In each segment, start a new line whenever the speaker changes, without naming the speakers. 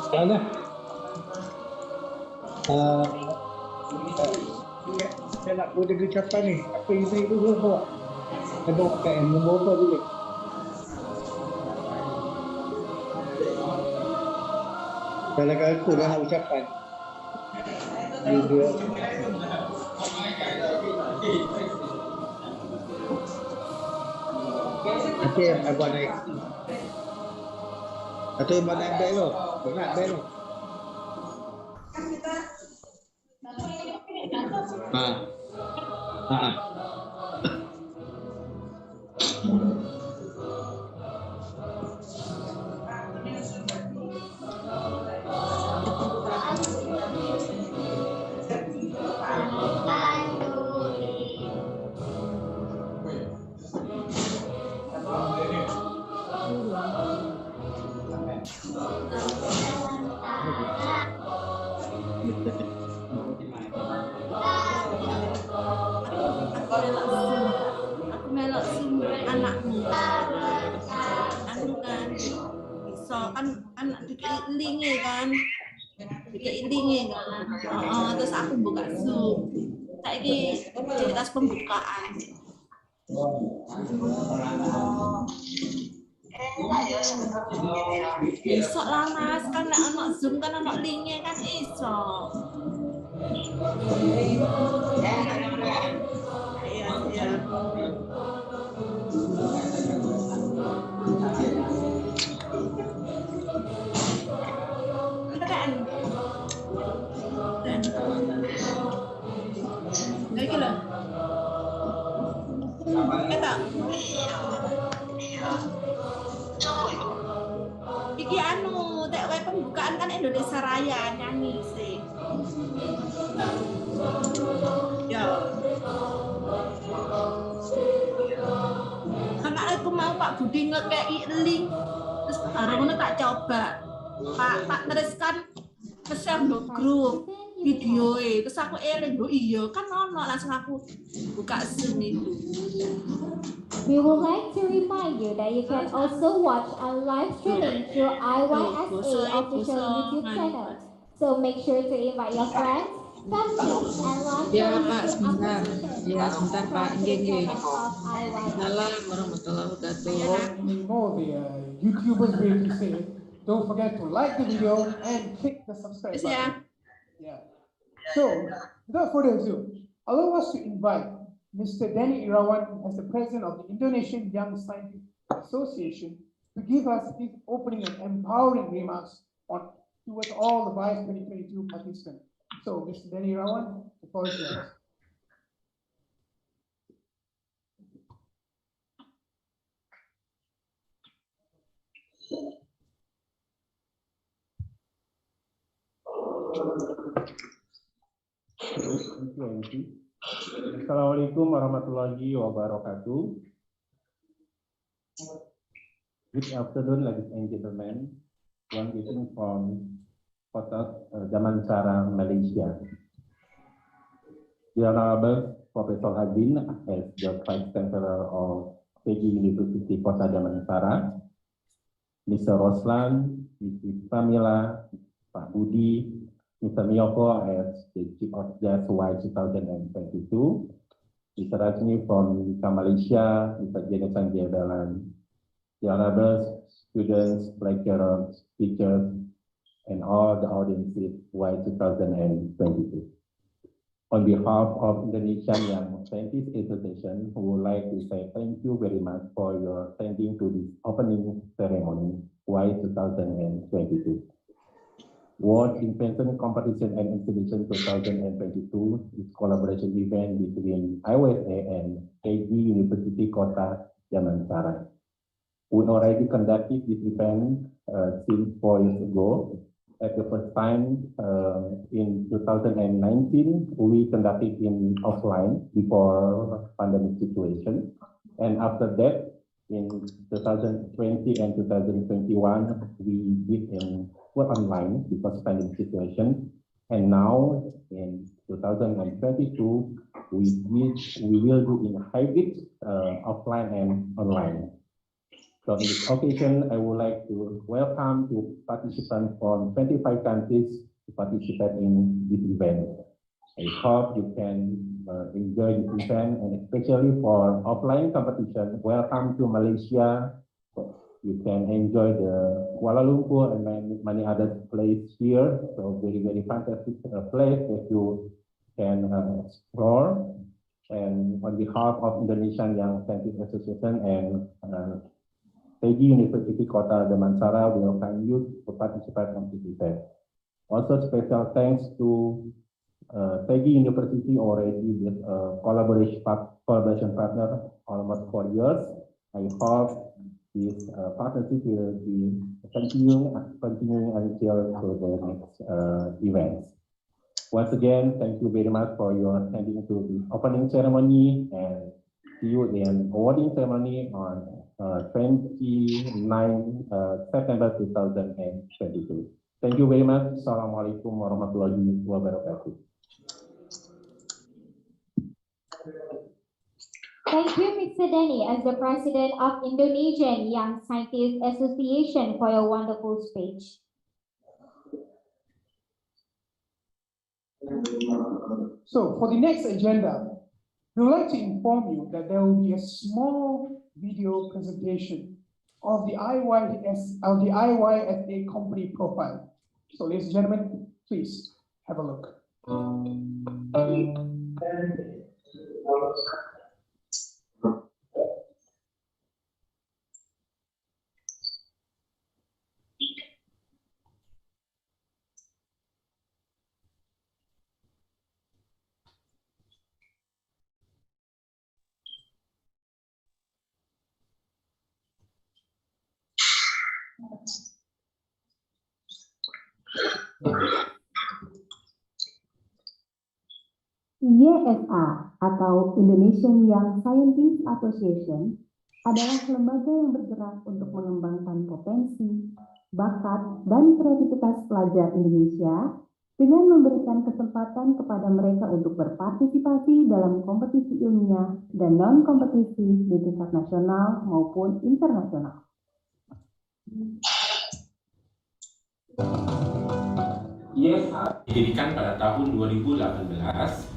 Sana saya nak buat ucapan ni. Apa yang saya dulu bawa? Saya bawa KM nombor apa dulu? Kalau aku dah nak ucapan. Dua. Nanti abang naik. Atau yang mana beg lo? Berat beg lo.
Aku melok sumber anakmu anu kan iso kan anak dikeilingi kan terus aku buka Zoom saiki cerita pembukaan iso lah mas kan anak Zoom kan anak linknya kan iso Lagi lah. Kata. Iki anu, TW pembukaan kan Indonesia Raya nyanyi sih. Ya. Karena aku mau Pak Budi ngekei link, terus bareng tak coba. Pak teruskan share do grup video terus aku eling iya kan ono langsung aku buka Zoom itu.
We would like to remind you that you can also watch our live streaming through IYSA official YouTube channel. So make sure to invite your friends, family, and launch
ya Pak sebentar. Ya sebentar Pak. Nggih. Assalamualaikum warahmatullahi wabarakatuh.
All the YouTubers ready to say it. Don't forget to like the video and click the subscribe button. Yeah. So, without further ado, allow us to invite Mr. Danny Irawan as the president of the Indonesian Young Scientific Association to give us his opening and empowering remarks on towards all the Wice 2022 participants. So, Mr. Danny Irawan, the floor is yours.
Assalamualaikum warahmatullahi wabarakatuh. Good afternoon, ladies and gentlemen. One greeting from Kota Damansara, Malaysia. The Honorable Professor Hazin, as the Vice Chancellor of PG University Kota Damansara, Mr. Roslan, Mrs. Pamela, Pak Budi, Mr. Miyoko as the Chief of Staff Wice 2022, Mr. Rajni from Malaysia, Mr. Jenison Jadalan, the honorable students, lecturers, teachers, and all the audiences Wice 2022. On behalf of Indonesian Young Scientists Association, we would like to say thank you very much for your attending to this opening ceremony, Wice 2022. World Invention Competition and Exhibition 2022 is collaboration event between IWSA and AG University Kota Damansara. We already conducted this event since 4 years ago. At the first time in 2019, we conducted in offline before pandemic situation. And after that, in 2020 and 2021, we did in online because pandemic situation. And now in 2022, we will do in hybrid, offline and online. So in this occasion, I would like to welcome to participants from 25 countries to participate in this event. I hope you can enjoy this event, and especially for offline competition, welcome to Malaysia. You can enjoy the Kuala Lumpur and many other places here. So very, very fantastic place that you can explore. And on behalf of Indonesian Young Scientist Association and PEGI University Kota Damansara, we welcome you to participate in this event. Also, special thanks to PEGI University already with collaboration partner almost 4 years. I hope this partnership will be continuing until the next events. Once again, thank you very much for your attending to the opening ceremony, and see you in awarding ceremony on 29 September 2022. Thank you very much. Assalamualaikum warahmatullahi wabarakatuh.
Thank you, Mr. Denny, as the President of Indonesian Young Scientists Association, for your wonderful speech.
So for the next agenda, we would like to inform you that there will be a small video presentation of the IYSA company profile. So ladies and gentlemen, please have a look.
YSA atau Indonesian Young Scientists Association adalah lembaga yang bergerak untuk mengembangkan potensi, bakat, dan kreativitas pelajar Indonesia dengan memberikan kesempatan kepada mereka untuk berpartisipasi dalam kompetisi ilmiah dan non-kompetisi di tingkat nasional maupun internasional.
YSA didirikan pada tahun 2018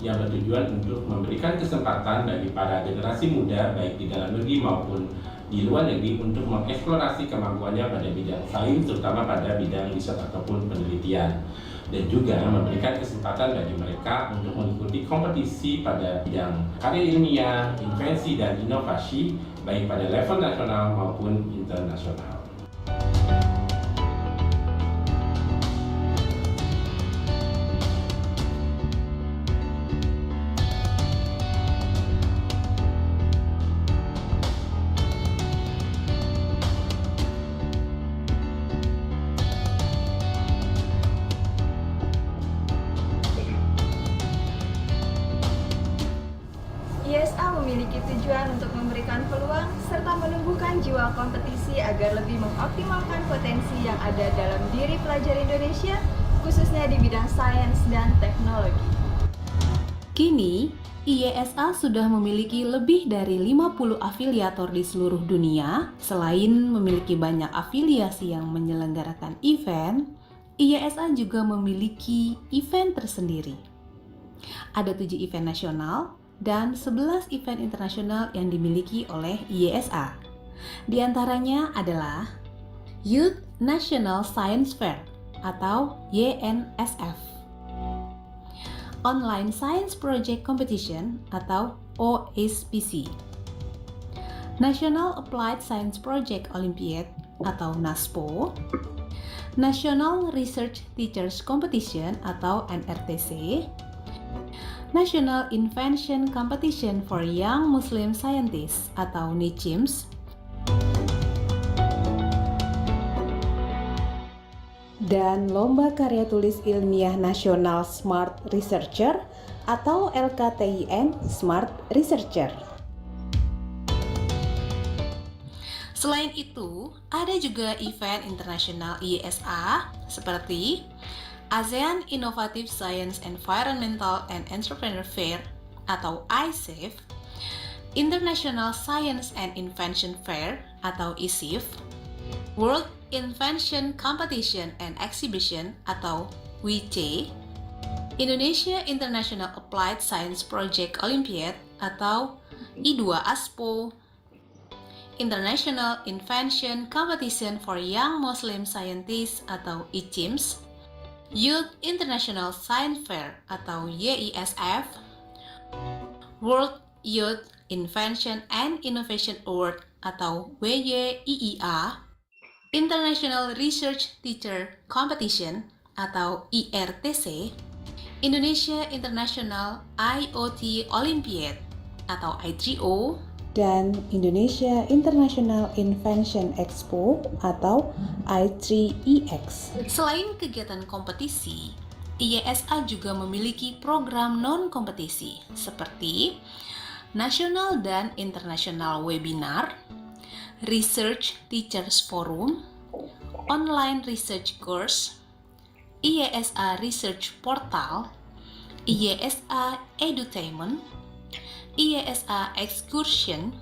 yang bertujuan untuk memberikan kesempatan bagi para generasi muda baik di dalam negeri maupun di luar negeri untuk mengeksplorasi kemampuannya pada bidang sains, terutama pada bidang riset ataupun penelitian, dan juga memberikan kesempatan bagi mereka untuk mengikuti kompetisi pada bidang karya ilmiah, invensi, dan inovasi baik pada level nasional maupun internasional.
YSA memiliki tujuan untuk memberikan peluang serta menumbuhkan jiwa kompetisi agar lebih mengoptimalkan potensi yang ada dalam diri pelajar Indonesia, khususnya di bidang sains dan teknologi.
Kini, YSA sudah memiliki lebih dari 50 afiliator di seluruh dunia. Selain memiliki banyak afiliasi yang menyelenggarakan event, YSA juga memiliki event tersendiri. Ada 7 event nasional dan 11 event internasional yang dimiliki oleh YSA. Di antaranya adalah Youth National Science Fair atau YNSF, Online Science Project Competition atau OSPC, National Applied Science Project Olympiad atau NASPO, National Research Teachers Competition atau NRTC, National Invention Competition for Young Muslim Scientists atau NICIMS, dan Lomba Karya Tulis Ilmiah Nasional Smart Researcher atau LKTIN Smart Researcher. Selain itu, ada juga event internasional IESA seperti ASEAN Innovative Science Environmental and Entrepreneur Fair atau ISEF, International Science and Invention Fair atau ISIF, World Invention Competition and Exhibition atau WICE, Indonesia International Applied Science Project Olympiad atau I2ASPO, International Invention Competition for Young Muslim Scientists atau ICIMS, Youth International Science Fair atau YISF, World Youth Invention and Innovation Award atau WYIIA, International Research Teacher Competition atau IRTC, Indonesia International IoT Olympiad atau I3O, dan Indonesia International Invention Expo atau I3EX. Selain kegiatan kompetisi, IESA juga memiliki program non-kompetisi seperti nasional dan internasional webinar, research teachers forum, online research course, IESA research portal, IESA edutainment, IESA excursion,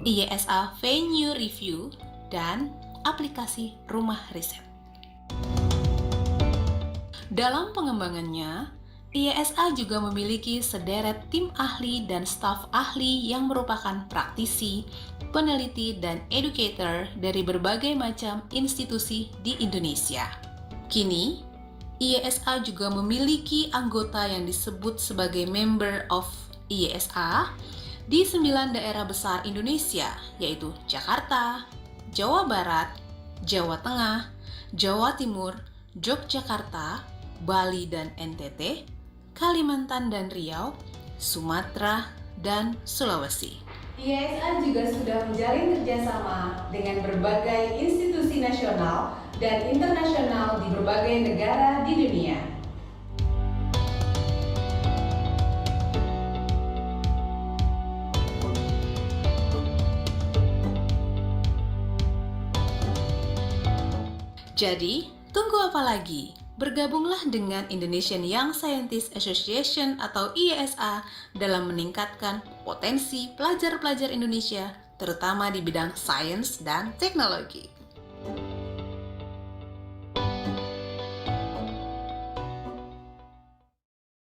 IESA venue review, dan aplikasi rumah riset. Dalam pengembangannya, IESA juga memiliki sederet tim ahli dan staf ahli yang merupakan praktisi, peneliti, dan educator dari berbagai macam institusi di Indonesia. Kini, IESA juga memiliki anggota yang disebut sebagai Member of IESA di 9 daerah besar Indonesia, yaitu Jakarta, Jawa Barat, Jawa Tengah, Jawa Timur, Yogyakarta, Bali dan NTT, Kalimantan dan Riau, Sumatera, dan Sulawesi. IESA juga sudah menjalin kerjasama dengan berbagai institusi nasional dan internasional di berbagai negara di dunia. Jadi, tunggu apa lagi? Bergabunglah dengan Indonesian Young Scientist Association atau IESA dalam meningkatkan potensi pelajar-pelajar Indonesia, terutama di bidang sains dan teknologi.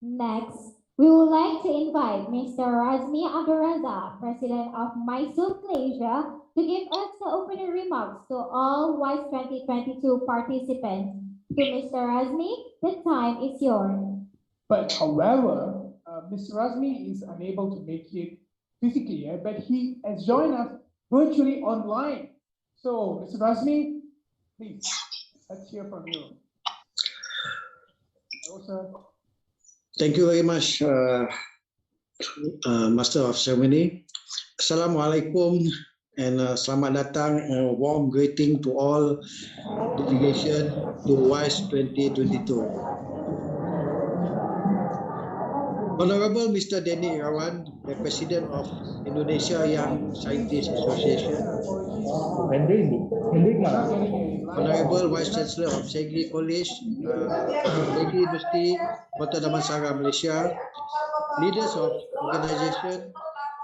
Next, we would like to invite Mr. Razmi Abdurraza, President of Mysore, Malaysia, to give us the opening remarks to all Wice 2022 participants. To Mr. Razmi, the time is yours.
But however, Mr. Razmi is unable to make it physically here, but he has joined us virtually online. So, Mr. Razmi, please, let's hear from you. Hello, sir.
Thank you very much, Master of Ceremony. Assalamualaikum and selamat datang, warm greeting to all delegation to Wice 2022. Honorable Mr. Denny Irawan, the President of Indonesia Young Scientist Association. Honorable Vice Chancellor of Segri College, Segri University, Kota Damansara, Malaysia. Leaders of organization,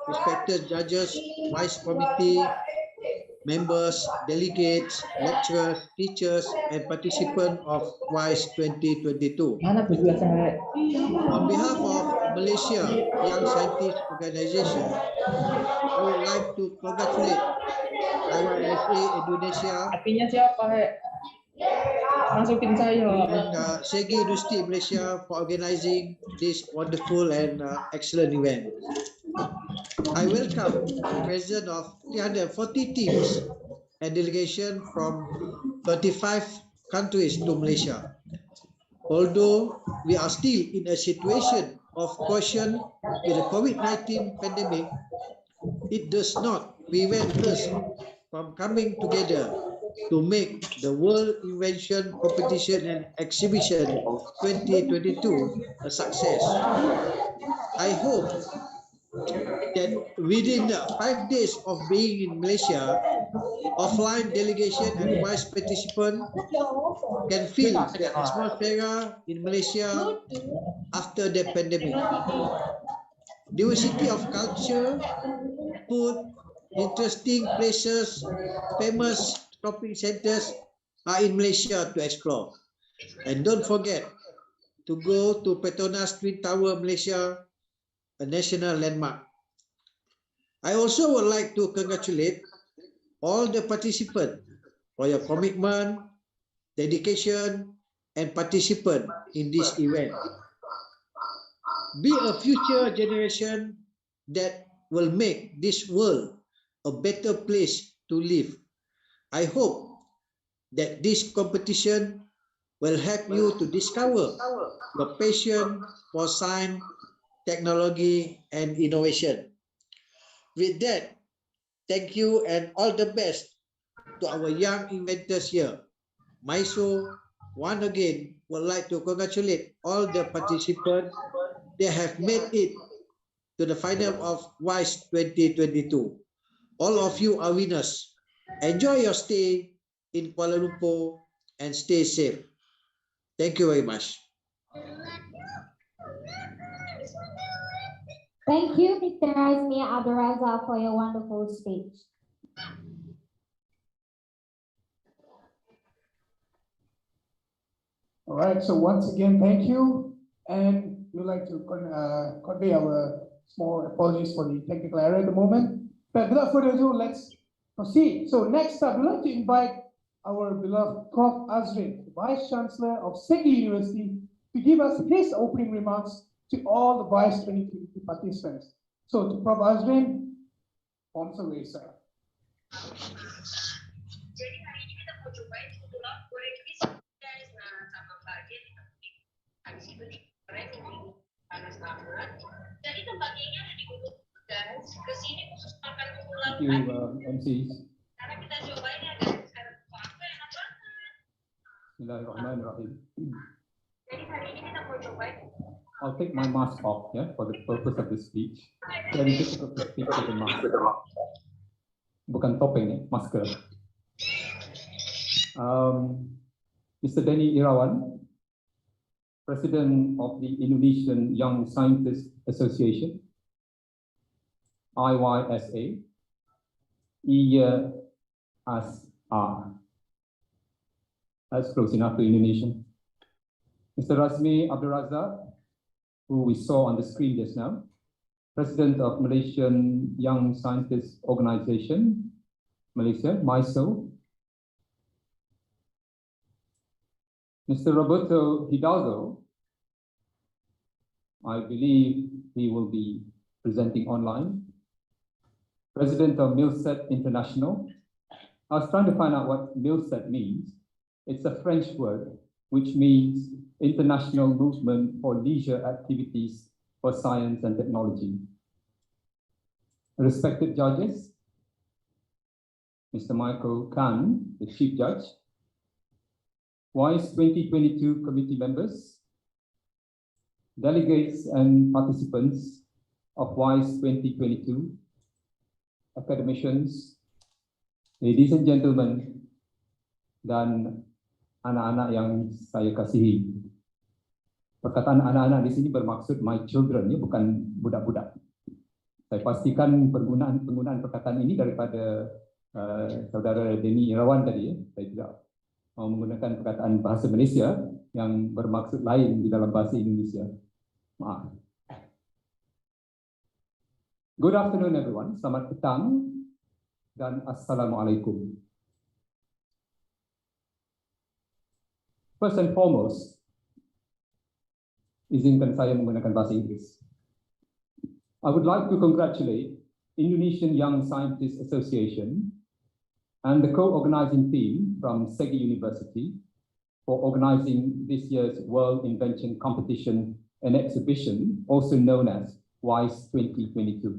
respected judges, Vice Committee, members, delegates, lecturers, teachers, and participants of Wice 2022. On behalf of Malaysia Young Scientist Organization, I would like to congratulate IYSA Indonesia and Segri University Malaysia for organizing this wonderful and excellent event. I welcome the presence of 340 teams and delegation from 35 countries to Malaysia. Although we are still in a situation of caution with the COVID-19 pandemic, it does not prevent us from coming together to make the World Invention Competition and Exhibition 2022 a success. I hope that within 5 days of being in Malaysia, offline delegation and Wice participants can feel the atmosphere in Malaysia after the pandemic. Diversity of culture, food, interesting places, famous shopping centers are in Malaysia to explore. And don't forget to go to Petronas Twin Tower, Malaysia, a national landmark. I also would like to congratulate all the participants for your commitment, dedication, and participation in this event. Be a future generation that will make this world a better place to live. I hope that this competition will help you to discover your passion for science, technology, and innovation. With that, thank you and all the best to our young inventors here. Myself, once again, would like to congratulate all the participants that have made it to the final of Wice 2022. All of you are winners. Enjoy your stay in Kuala Lumpur and stay safe. Thank you very much.
Thank you, Mr. Razmi Abdul Razak, for your wonderful speech.
All right, so once again, thank you. And we'd like to convey our small apologies for the technical error at the moment. But without further ado, let's proceed. So next up, we'd like to invite our beloved Prof. Azrin, Vice Chancellor of Segi University, to give us his opening remarks to all the Vice 2020 participants. So to Prof. Azrin, forms a racer.
Jadi hari ini kita mau cobain kebetulan boleh bisa guys, nah sama bagian habis itu digoreng panas banget. Jadi tempatnya ini ada di Gunung guys. Kesini khusus makan pulang.
Thank you, MCs.
Karena kita cobain ya guys, karena apa enak banget.
Bismillahirrahmanirrahim.
Jadi hari ini kita mau cobain.
I'll take my mask off, yeah, for the purpose of the speech. Very difficult to speak with the mask. Bukan topeng ya, masker. Mr. Denny Irawan, President of the Indonesian Young Scientists Association, IYSA, IYSA. That's close enough to Indonesian. Mr. Razmi Abdul Razak, who we saw on the screen just now, President of Malaysian Young Scientists Organization, Malaysia, MISO. Mr. Roberto Hidalgo, I believe he will be presenting online. President of MILSET International. I was trying to find out what MILSET means. It's a French word, which means International Movement for Leisure Activities for Science and Technology. Respected judges, Mr. Michael Khan, the Chief Judge, Wice 2022 committee members, delegates and participants of Wice 2022, academicians, ladies and gentlemen, dan anak-anak yang saya kasihi. Perkataan anak-anak di sini bermaksud my children, ya, bukan budak-budak. Saya pastikan penggunaan perkataan ini daripada saudara Denny Irawan tadi, ya. Saya tidak mau menggunakan perkataan bahasa Malaysia yang bermaksud lain di dalam bahasa Indonesia. Maaf. Good afternoon everyone. Selamat petang dan Assalamualaikum. First and foremost, izinkan saya menggunakan bahasa Inggris. I would like to congratulate Indonesian Young Scientists Association and the co-organizing team from Segi University for organizing this year's World Invention Competition and Exhibition, also known as Wice 2022.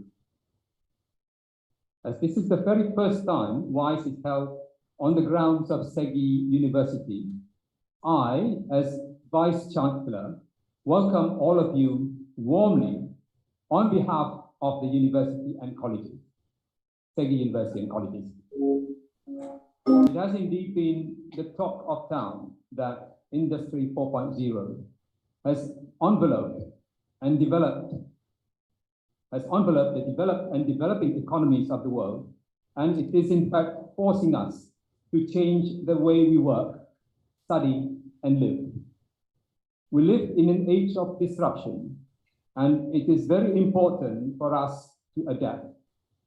As this is the very first time Wice is held on the grounds of Segi University, I, as Vice Chancellor, welcome all of you warmly on behalf of the university and colleges, Segi University and colleges. It has indeed been the talk of town that Industry 4.0 has enveloped the developed and developing economies of the world, and it is in fact forcing us to change the way we work, study, and live. We live in an age of disruption, and it is very important for us to adapt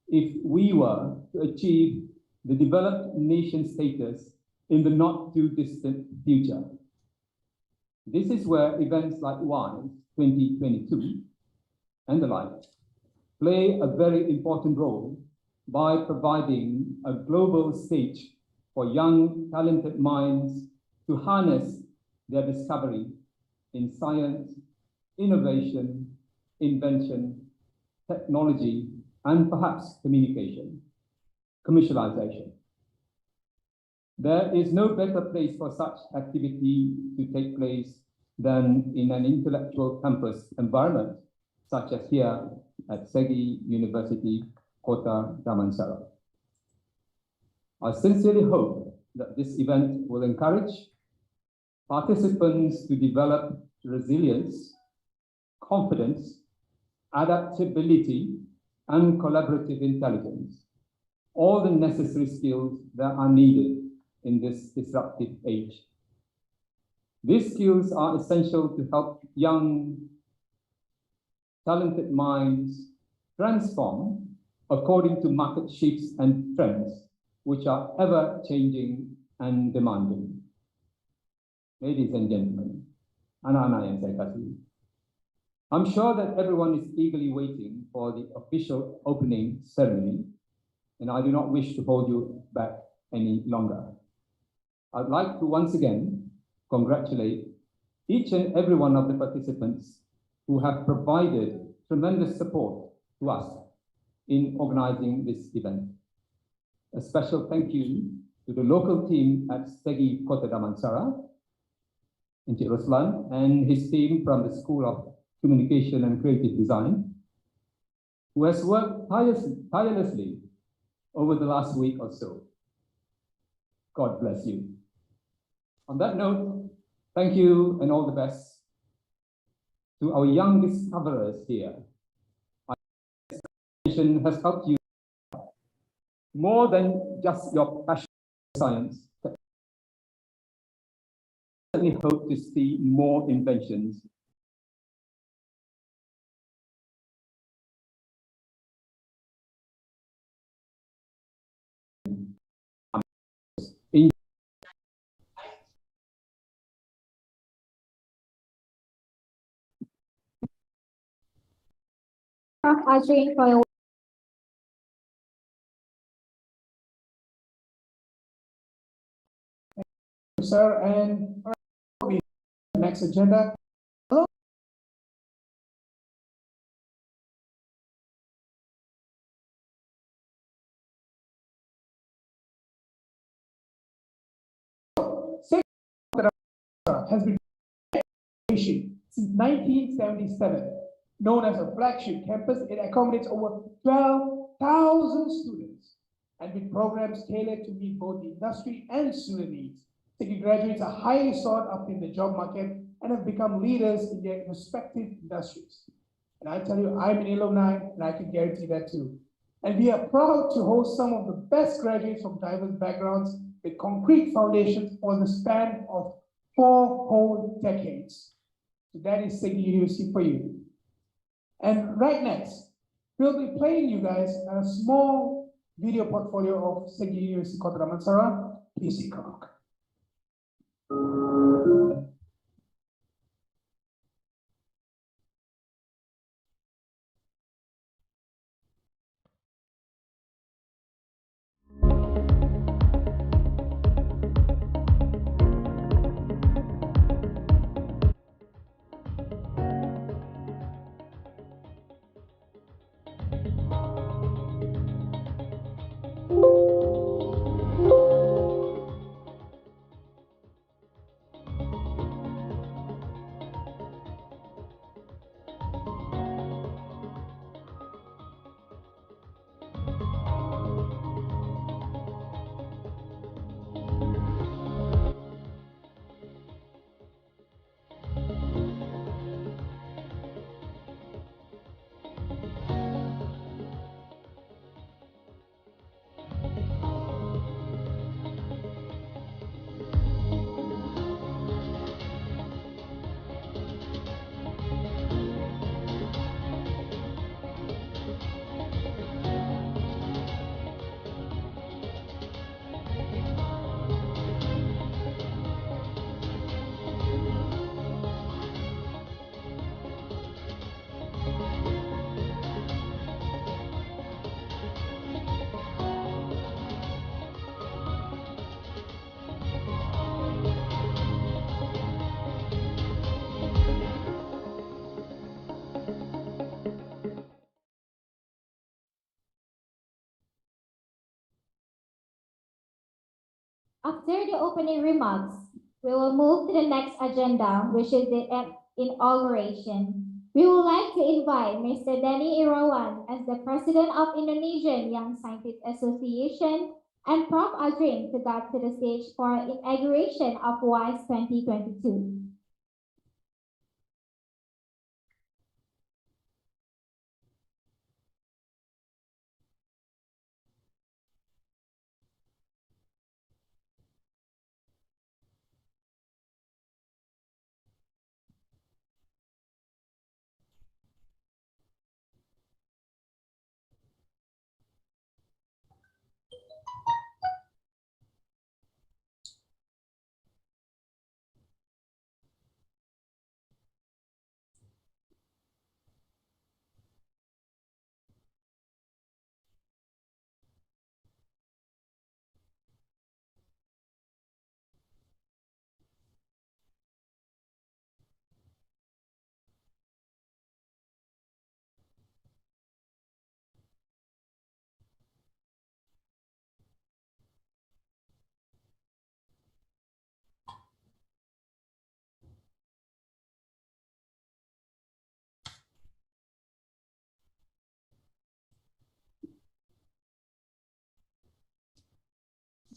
if we were to achieve the developed nation status in the not too distant future. This is where events like Wice 2022 and the like play a very important role by providing a global stage for young, talented minds to harness their discovery in science, innovation, invention, technology, and perhaps commercialization. There is no better place for such activity to take place than in an intellectual campus environment, such as here at Segi University, Kota Damansara. I sincerely hope that this event will encourage participants to develop resilience, confidence, adaptability, and collaborative intelligence, all the necessary skills that are needed in this disruptive age. These skills are essential to help young, talented minds transform according to market shifts and trends, which are ever changing and demanding. Ladies and gentlemen, anak-anak yang saya kasih, I'm sure that everyone is eagerly waiting for the official opening ceremony, and I do not wish to hold you back any longer. I'd like to once again congratulate each and every one of the participants who have provided tremendous support to us in organizing this event. A special thank you to the local team at Segi Kota Damansara, Encik Roslan, and his team from the School of Communication and Creative Design, who has worked tirelessly over the last week or so. God bless you. On that note, thank you and all the best to our young discoverers here. Our education has helped you more than just your passion for science. I certainly hope to see more inventions in
Ajay, for your
sir, and next agenda. Has been since 1977, known as a flagship campus. It accommodates over 12,000 students, and with programs tailored to meet both the industry and student needs. Segi graduates are highly sought after in the job market and have become leaders in their respective industries. And I tell you, I'm an alumni, and I can guarantee that too. And we are proud to host some of the best graduates from diverse backgrounds with concrete foundations for the span of 4 whole decades. So that is Segi University for you. And right next, we'll be playing you guys a small video portfolio of Segi University Kota Damansara. Please take a look.
After the opening remarks, we will move to the next agenda, which is the inauguration. We would like to invite Mr. Denny Irawan as the President of Indonesian Young Scientists Association and Prof. Azrin to go to the stage for inauguration of WISE 2022.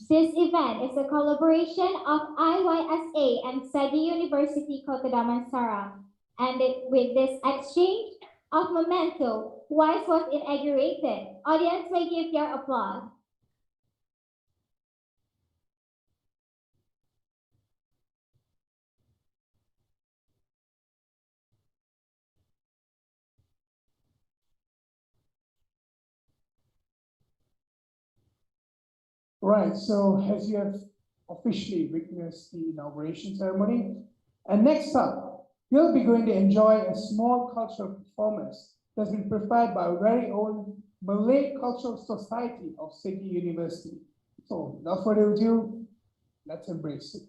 This event is a collaboration of IYSA and SEGI University Kota Damansara. And with this exchange of memento, WISE was inaugurated. Audience may give your applause.
Right, so as you have officially witnessed the inauguration ceremony, and next up, you'll be going to enjoy a small cultural performance that's been prepared by our very own Malay Cultural Society of Sydney University. So without further ado, let's embrace it.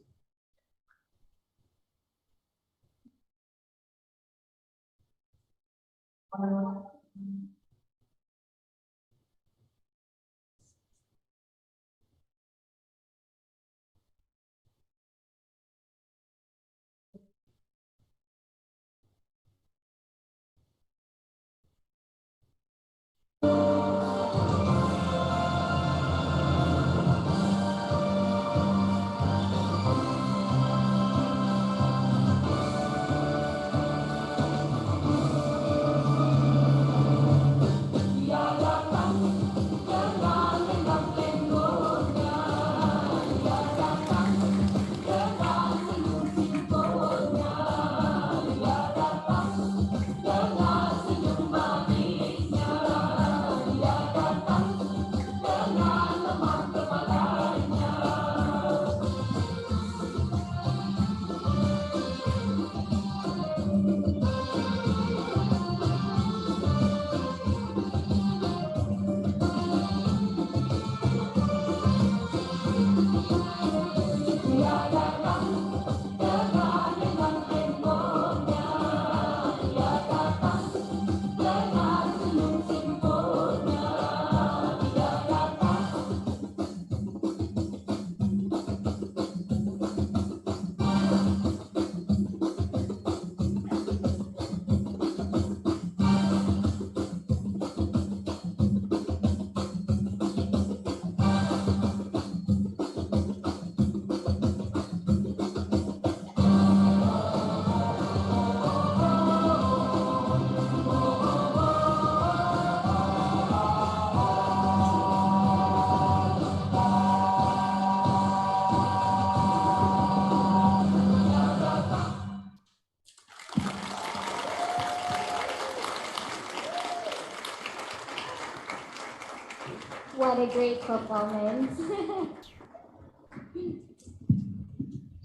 What a great performance.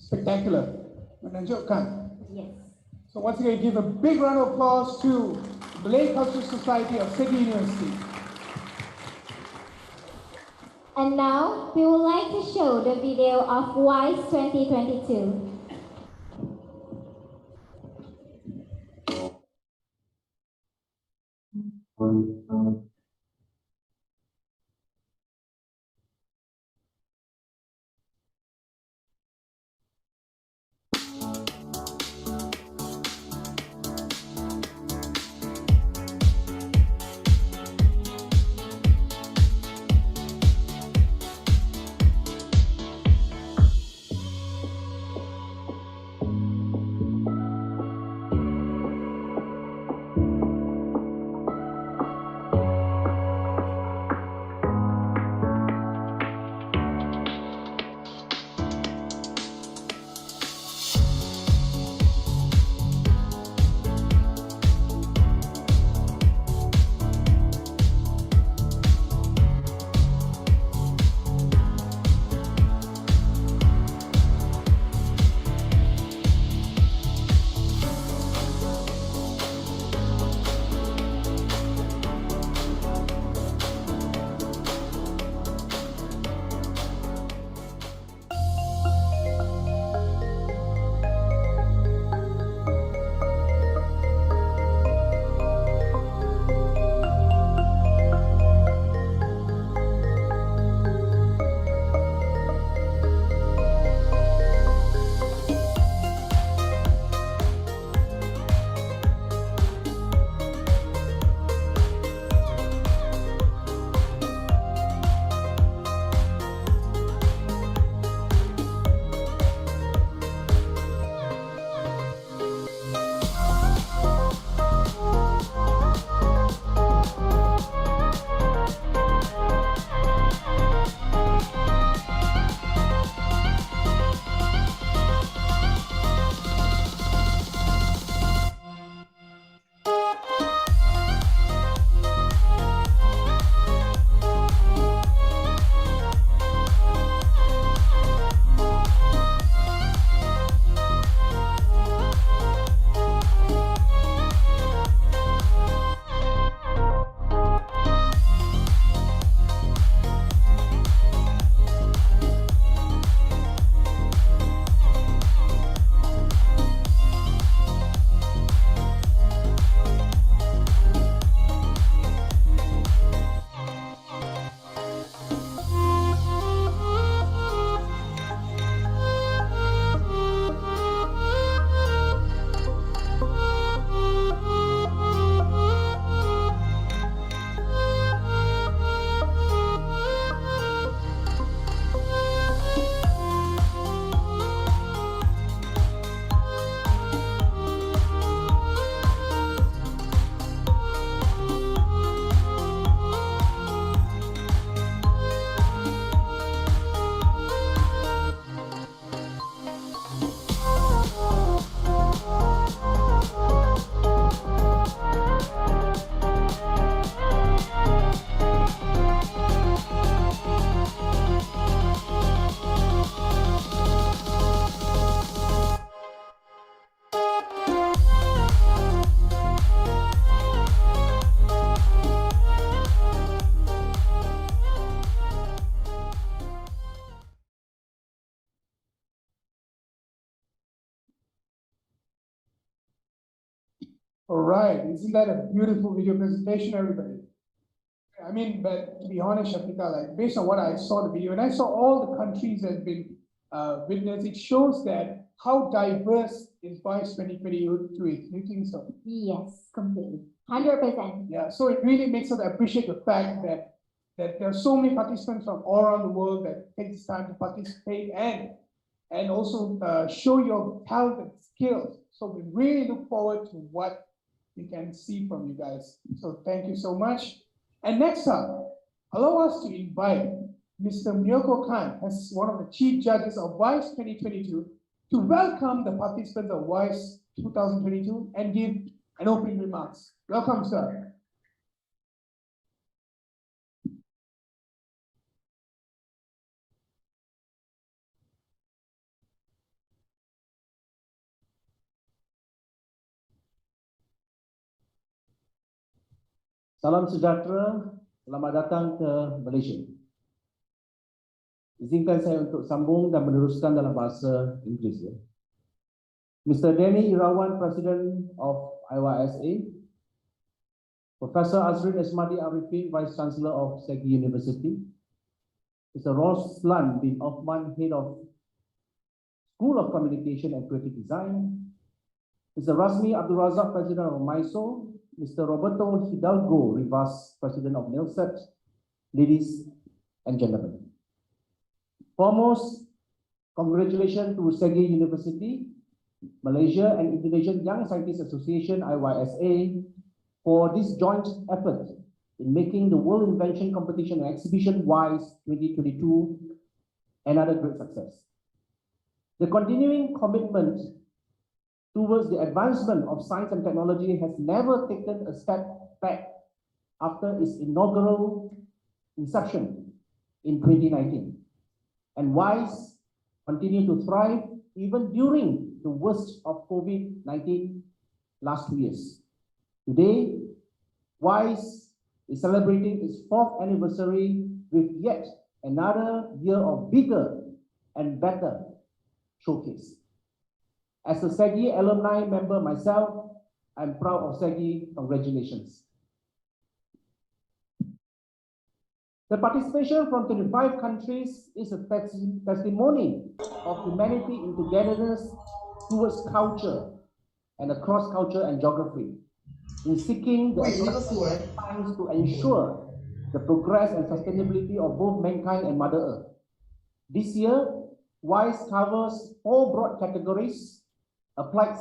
Spectacular. Menunjukkan.
Yes.
So once again, give a big round of applause to Malay Cultural Society of Sydney University.
And now, we would like to show the video of WISE 2022.
All right, isn't that a beautiful video presentation, everybody? I mean, but to be honest, Shafika, like based on what I saw the video, and I saw all the countries that have been witnessed, it shows that how diverse is Vice 2022 is. Do you think so?
Yes, completely. 100%.
Yeah, so it really makes us appreciate the fact that there are so many participants from all around the world that take this time to participate and also show your talent and skills. So we really look forward to what we can see from you guys. So thank you so much. And next up, allow us to invite Mr. Miyoko Khan as one of the chief judges of Wice 2022 to welcome the participants of Wice 2022 and give an opening remarks. Welcome, sir.
Salam sejahtera, selamat datang ke Malaysia. Izinkan saya untuk sambung dan meneruskan dalam bahasa Inggeris. Ya. Mr. Danny Irawan, President of IYSA, Professor Azrin Esmadi Arifin, Vice Chancellor of Segi University, Mr. Roslan bin Othman, Head of School of Communication and Creative Design, Mr. Rasmi Abdul Razak, President of MISO, Mr. Roberto Hidalgo, Rivas, President of NILSET, ladies and gentlemen. Foremost, congratulations to Segi University, Malaysia and Indonesian Young Scientists Association, IYSA, for this joint effort in making the World Invention Competition and Exhibition WISE 2022 another great success. The continuing commitment towards the advancement of science and technology has never taken a step back after its inaugural inception in 2019. And WISE continued to thrive even during the worst of COVID-19 last 2 years. Today, WISE is celebrating its 4th anniversary with yet another year of bigger and better showcase. As a SEGI alumni member myself, I'm proud of SEGI. Congratulations. The participation from 25 countries is a testimony of humanity in togetherness towards culture and across culture and geography, in seeking the science to ensure the progress and sustainability of both mankind and Mother Earth. This year, WISE covers 4 broad categories: applied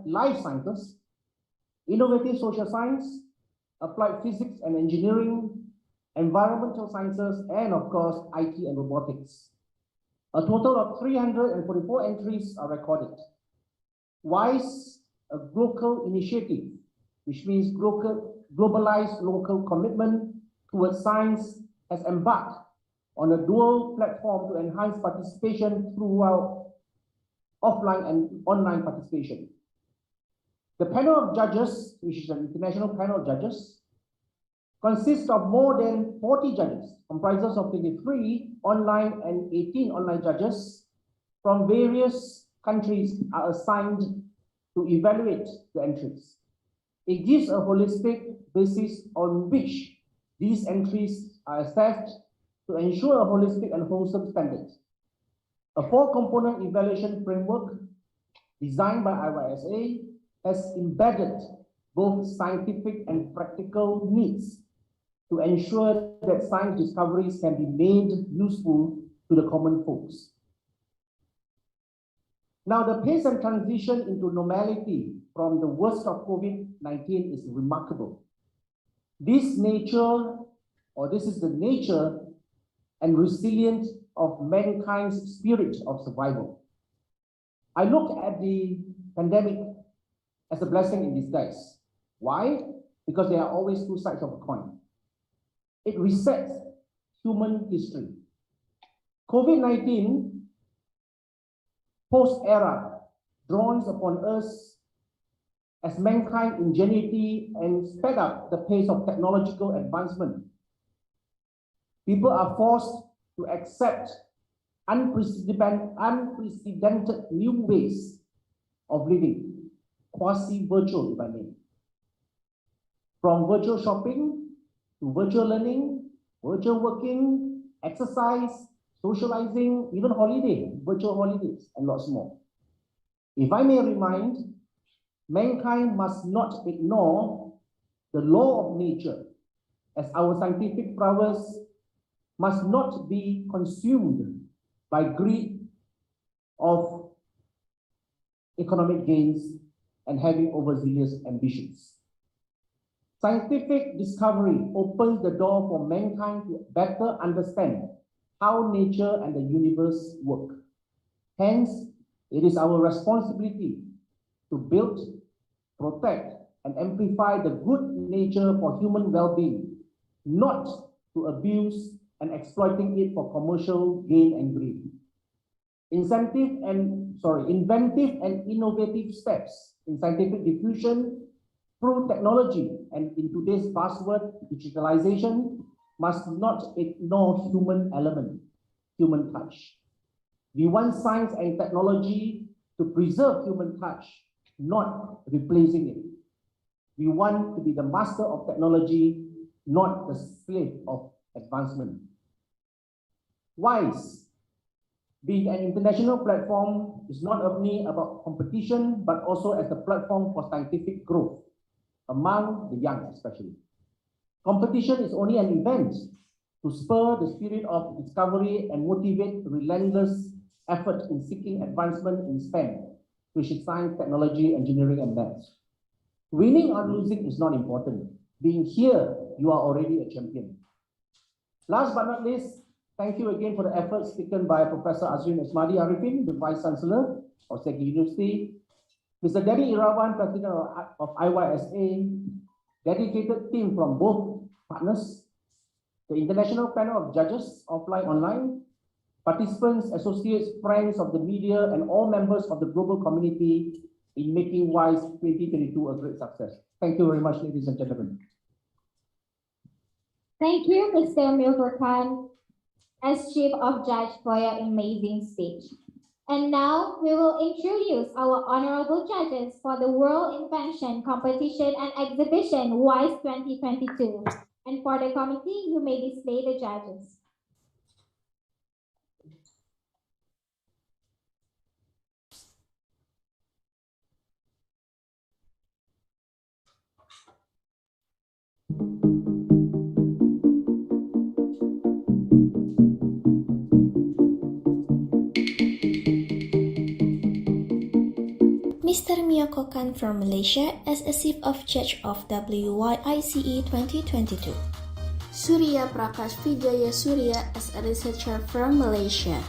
life sciences, innovative social science, applied physics and engineering, environmental sciences, and of course, IT and robotics. A total of 344 entries are recorded. WISE, a global initiative, which means globalized local commitment towards science, has embarked on a dual platform to enhance participation throughout offline and online participation. The panel of judges, which is an international panel of judges, consists of more than 40 judges, comprises of 23 online and 18 online judges from various countries are assigned to evaluate the entries. It gives a holistic basis on which these entries are assessed to ensure a holistic and wholesome standard. A 4-component evaluation framework designed by IYSA has embedded both scientific and practical needs to ensure that science discoveries can be made useful to the common folks. Now, the pace and transition into normality from the worst of COVID-19 is remarkable. This is the nature and resilience of mankind's spirit of survival. I look at the pandemic as a blessing in disguise. Why? Because there are always 2 sides of a coin. It resets human history. COVID-19 post-era dawns upon us as mankind ingenuity and sped up the pace of technological advancement. People are forced to accept unprecedented new ways of living, quasi-virtual, if I may. From virtual shopping to virtual learning, virtual working, exercise, socializing, even holiday, virtual holidays, and lots more. If I may remind, mankind must not ignore the law of nature, as our scientific prowess must not be consumed by greed of economic gains and having overzealous ambitions. Scientific discovery opens the door for mankind to better understand how nature and the universe work. Hence, it is our responsibility to build, protect, and amplify the good nature for human well-being, not to abuse and exploiting it for commercial gain and greed. Inventive and innovative steps in scientific diffusion through technology and in today's buzzword digitalization must not ignore human element, human touch. We want science and technology to preserve human touch, not replacing it. We want to be the master of technology, not the slave of advancement. Wice, being an international platform, is not only about competition, but also as a platform for scientific growth among the young especially. Competition is only an event to spur the spirit of discovery and motivate relentless effort in seeking advancement in STEM, which is science, technology, engineering, and maths. Winning or losing is not important. Being here, you are already a champion. Last but not least, thank you again for the efforts taken by Professor Azrin Esmadi Arifin, the Vice Chancellor of Segi University, Mr. Denny Irawan, President of IYSA, dedicated team from both partners, the International Panel of Judges, offline, online, participants, associates, friends of the media, and all members of the global community in making WISE 2022 a great success. Thank you very much, ladies and gentlemen.
Thank you, Mr. Milford Khan, as Chief of Judge, for your amazing speech. And now we will introduce our honorable judges for the World Invention Competition and Exhibition WISE 2022. And for the committee, you may display the judges.
Mr. Miyoko Khan from Malaysia as a Chief of Judge of WICE 2022. Surya Prakash Vijaya Surya as a researcher from Malaysia.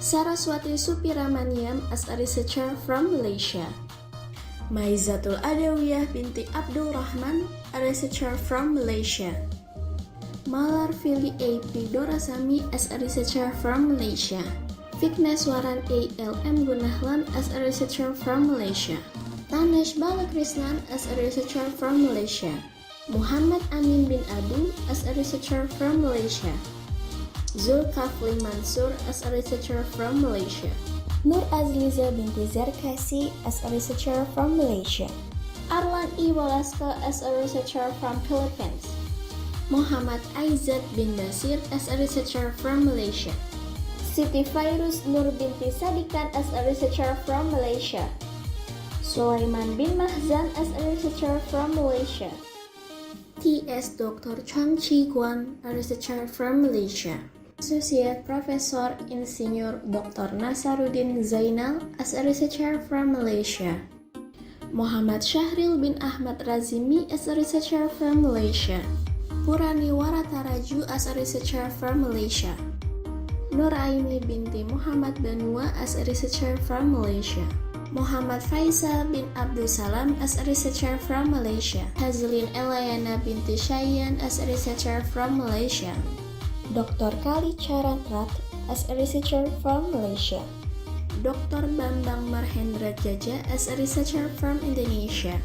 Saraswati Supiramaniam as a researcher from Malaysia. Maizatul Adawiyah binti Abdul Rahman, a researcher from Malaysia. Malar Fili A.P. Dorasami as a researcher from Malaysia. Vigneswaran A.L.M. Gunahlan as a researcher from Malaysia. Tanesh Balakrishnan as a researcher from Malaysia. Muhammad Amin bin Abu as a researcher from Malaysia. Zulkafli Mansur as a researcher from Malaysia. Nur Azliza binti Zarkasi as a researcher from Malaysia. Arlan E. Walaska as a researcher from Philippines. Muhammad Aizad bin Basir as a researcher from Malaysia. Siti Fairuz Nur binti Sadikan as a researcher from Malaysia. Sulaiman bin Mahzan as a researcher from Malaysia. T.S. Dr. Chang Chi Guan, a researcher from Malaysia. Associate Professor Insinyur Dr. Nasaruddin Zainal as a researcher from Malaysia. Muhammad Syahril bin Ahmad Razimi as a researcher from Malaysia. Purani Warataraju as a researcher from Malaysia. Nuraini binti Muhammad Banua as a researcher from Malaysia. Muhammad Faisal bin Abdul Salam as a researcher from Malaysia. Hazlin Elayana binti Shayan as a researcher from Malaysia. Dr. Kali Charan Rat as a researcher from Malaysia. Dr. Bambang Marhendra Jaja as a researcher from Indonesia.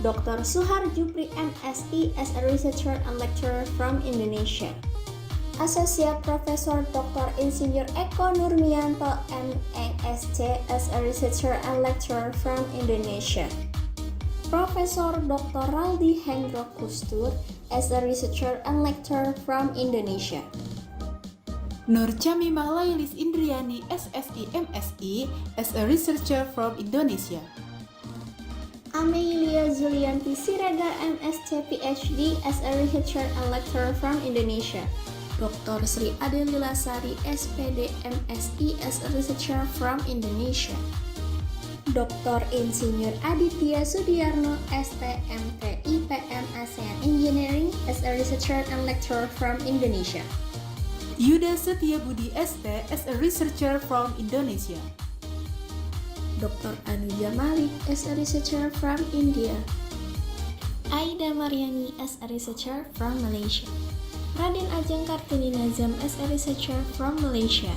Dr. Suhar Jupri MSI as a researcher and lecturer from Indonesia. Associate Professor Dr. Insinyur Eko Nurmianto MSc as a researcher and lecturer from Indonesia. Professor Dr. Raldi Hendro Kustur as a researcher and lecturer from Indonesia.
Nur Jamimah Lailis Indriani SSI MSI as a researcher from Indonesia.
Amelia Zulianti Siregar MSc PhD as a researcher and lecturer from Indonesia. Dr. Sri Adelila Sari SPD MSI as a researcher from Indonesia. Dr. Insinyur Aditya Sudiarno STMT IPM ASEAN Engineering as a researcher and lecturer from Indonesia.
Yuda Setiabudi ST as a researcher from Indonesia.
Dr. Anuja Malik as a researcher from India. Aida Mariani as a researcher from Malaysia. Raden Ajeng Kartini Nazam as a researcher from Malaysia.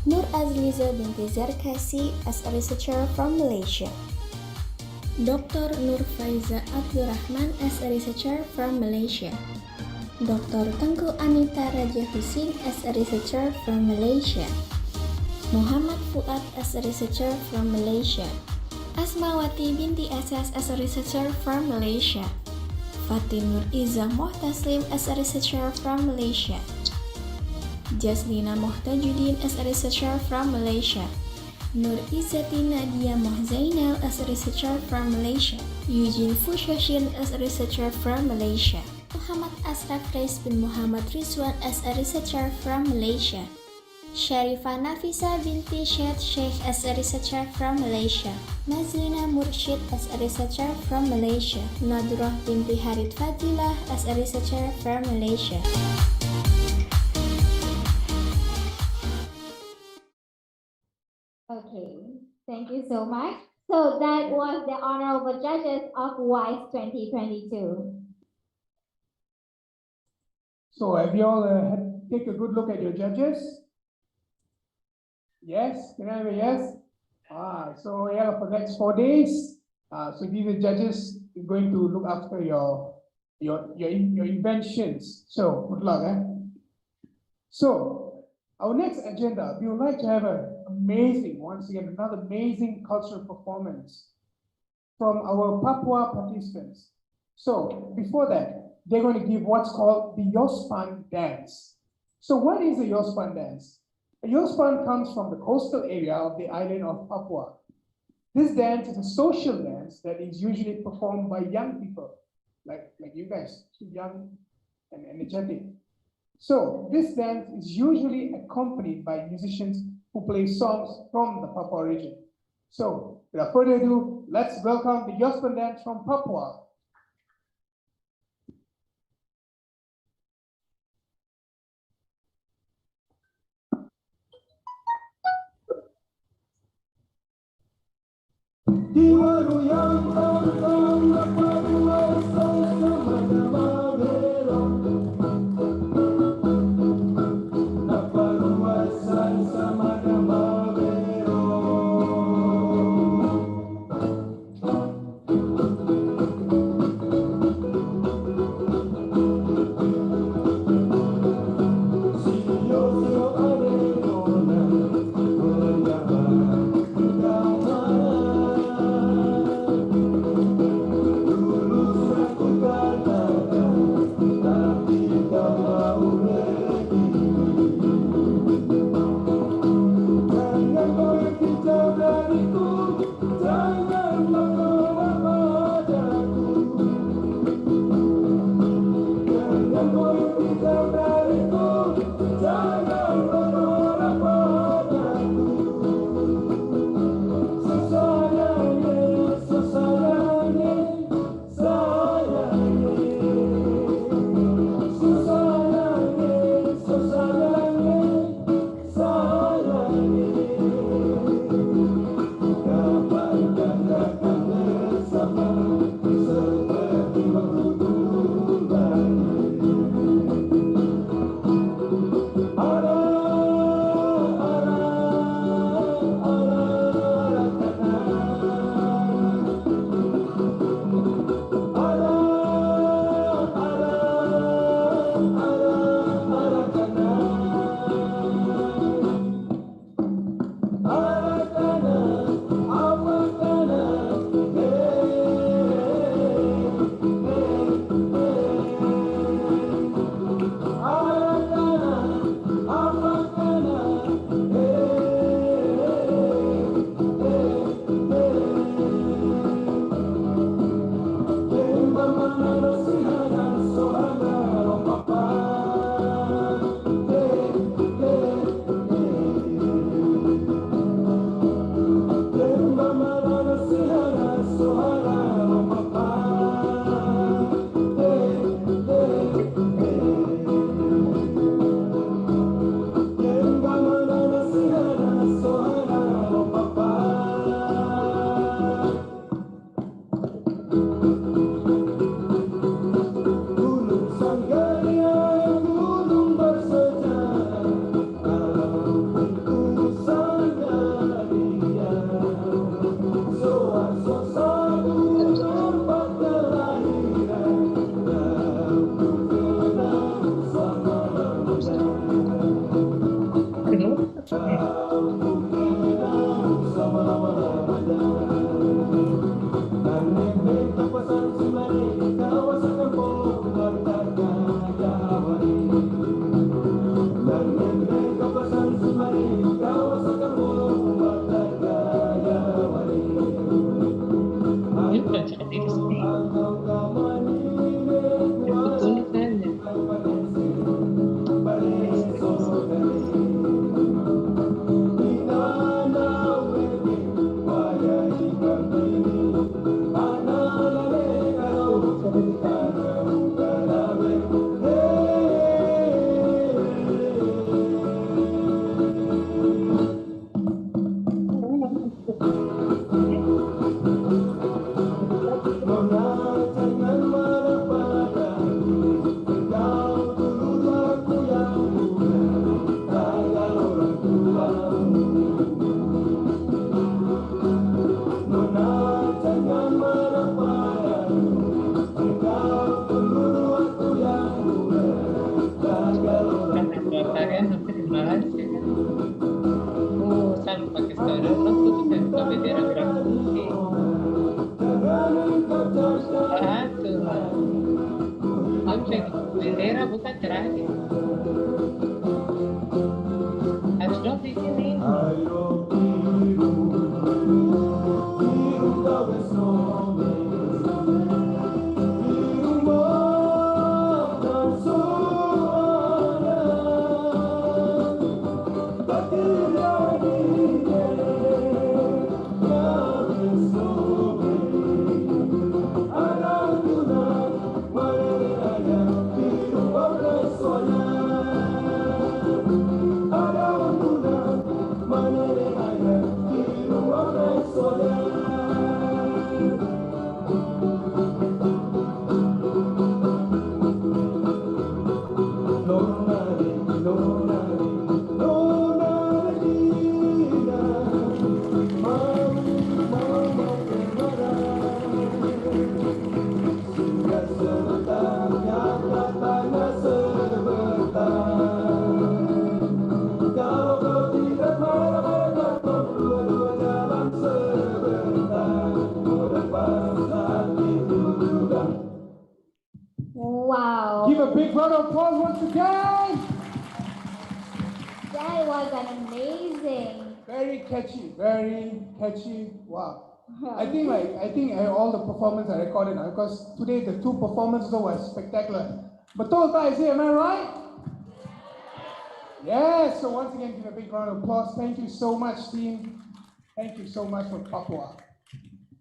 Nur Azliza binti Zarkasi as a researcher from Malaysia. Dr. Nur Faiza Abdurrahman as a researcher from Malaysia. Dr. Tengku Anita Raja Husin as a researcher from Malaysia. Muhammad Fuad as a researcher from Malaysia. Asmawati binti SS as a researcher from Malaysia. Fatinur Iza Mohtaslim as a researcher from Malaysia. Jaslina Mohtajuddin as a researcher from Malaysia. Nur Izzati Nadia Mohzainal as a researcher from Malaysia. Eugene Fushashin as a researcher from Malaysia. Muhammad Asraf Reis bin Muhammad Rizwan as a researcher from Malaysia. Sharifah Nafisa binti Syed Sheikh as a researcher from Malaysia. Mazlina Murshid as a researcher from Malaysia. Nadrah binti Harid Fadilah as a researcher from Malaysia.
Okay, thank you so much. So that was the honorable judges of Wice 2022.
So have you all take a good look at your judges? Yes, can I have a yes? So yeah, for the next 4 days, so these are judges going to look after your inventions. So good luck, eh? So our next agenda, we would like to have once again, another amazing cultural performance from our Papua participants. So before that, they're going to give what's called the Yosemite Dance. So what is the Yosemite Dance? A Yosemite comes from the coastal area of the island of Papua. This dance is a social dance that is usually performed by young people, like you guys, young and energetic. So this dance is usually accompanied by musicians who play songs from the Papua region. So without further ado, let's welcome the Yosemite Dance from Papua.
Reloj tuh buka bendera merah putih. Satu. Kamu bisa bendera bukan terakhir. Harus dong di sini.
Wow.
Give a big round of applause once again.
That was amazing.
Very catchy, very catchy. Wow. I think all the performances are recorded now because today the two performances were spectacular. Betul tak, am I right? Yes, so once again, give a big round of applause. Thank you so much, team. Thank you so much for Papua.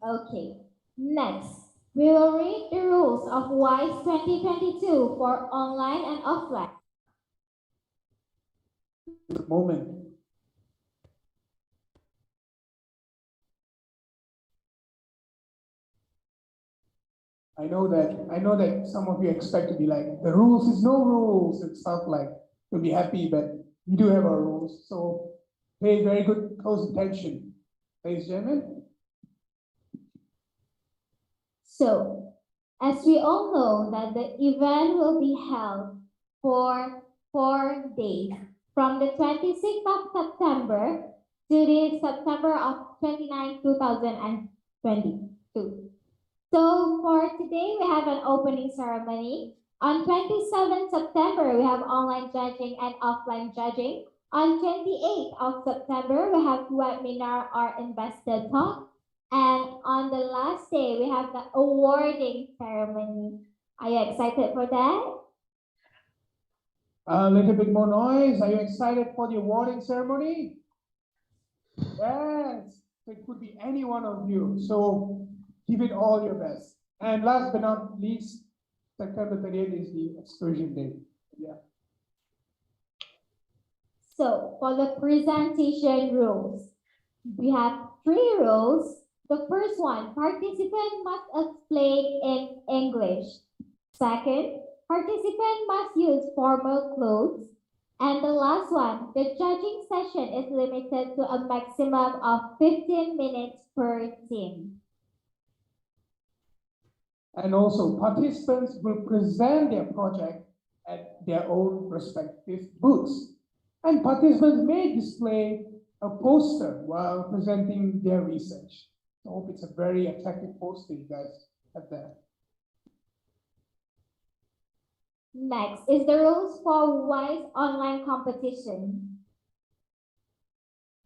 Okay, next, we will read the rules of Wice 2022 for online and offline.
Moment. I know that some of you expect to be like, the rules is no rules and stuff like, you'll be happy, but we do have our rules. So pay very good close attention, ladies and gentlemen.
So, as we all know that the event will be held for 4 days, from the 26th of September to the September of 29, 2022. So for today, we have an opening ceremony. On 27th September, we have online judging and offline judging. On 28th of September, we have webinar or investor talk. And on the last day, we have the awarding ceremony. Are you excited for that?
A little bit more noise. Are you excited for the awarding ceremony? Yes, it could be any one of you. So give it all your best. And last but not least, September 30th is the excursion day. Yeah.
So for the presentation rules, we have 3 rules. The first one, participant must explain in English. Second, participant must use formal clothes. And the last one, the judging session is limited to a maximum of 15 minutes per team.
And also, participants will present their project at their own respective booths. And participants may display a poster while presenting their research. I hope it's a very attractive poster you guys have there.
Next is the rules for Wice online competition.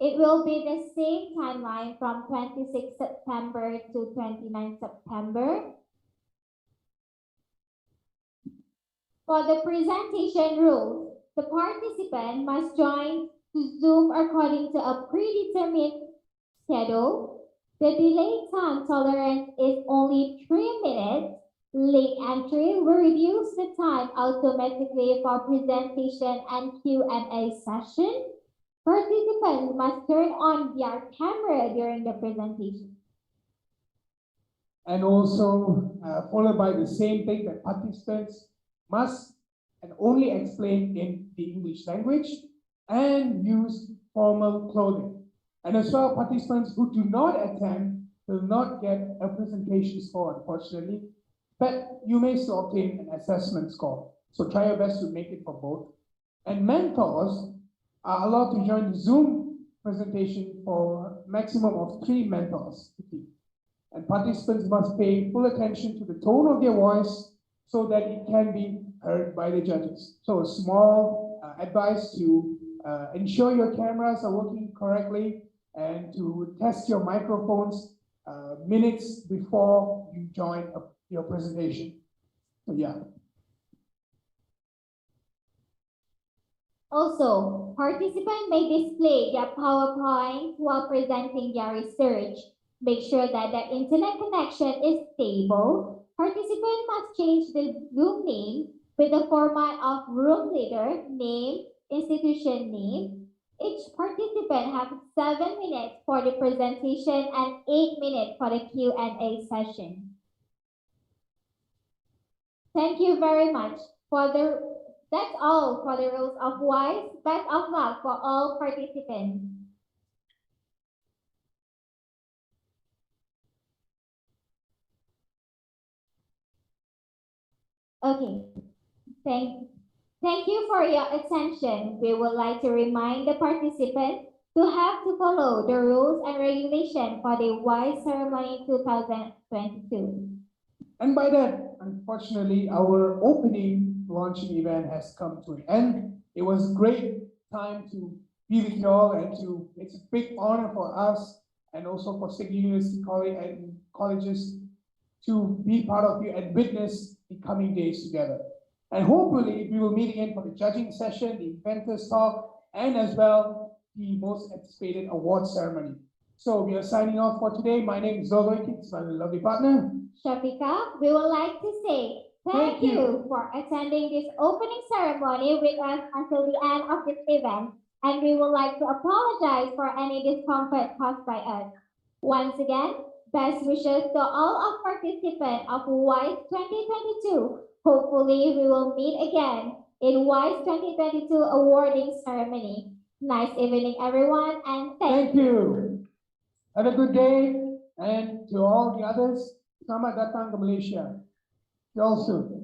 It will be the same timeline from 26 September to 29 September. For the presentation rules, the participant must join Zoom according to a predetermined schedule. The delay time tolerance is only 3 minutes. Late entry will reduce the time automatically for presentation and Q&A session. Participants must turn on their camera during the presentation.
And also, followed by the same thing that participants must and only explain in the English language and use formal clothing. And as well, participants who do not attend will not get a presentation score, unfortunately, but you may still obtain an assessment score. So try your best to make it for both. And mentors are allowed to join the Zoom presentation for a maximum of 3 mentors. And participants must pay full attention to the tone of their voice so that it can be heard by the judges. So a small advice to ensure your cameras are working correctly and to test your microphones minutes before you join your presentation. So yeah.
Also, participants may display their PowerPoint while presenting their research. Make sure that the internet connection is stable. Participants must change the room name with the format of room leader, name, institution name. Each participant has 7 minutes for the presentation and 8 minutes for the Q&A session. Thank you very much. That's all for the rules of Wice. Best of luck for all participants. Okay, thank you for your attention. We would like to remind the participants to have to follow the rules and regulations for the Wice ceremony 2022.
And by that, unfortunately, our opening launching event has come to an end. It was a great time to be with you all, and it's a big honor for us and also for State University College and colleges to be part of you and witness the coming days together. And hopefully we will meet again for the judging session, the inventors talk, and as well the most anticipated award ceremony. So we are signing off for today. My name is Zoe, it's my lovely partner.
Shafika, we would like to say thank you for attending this opening ceremony with us until the end of this event, and we would like to apologize for any discomfort caused by us. Once again, best wishes to all of participants of Wice 2022. Hopefully, we will meet again in Wice 2022 awarding ceremony. Nice evening, everyone, and thank you.
Have a good day, and to all the others, selamat datang ke Malaysia. See you all soon.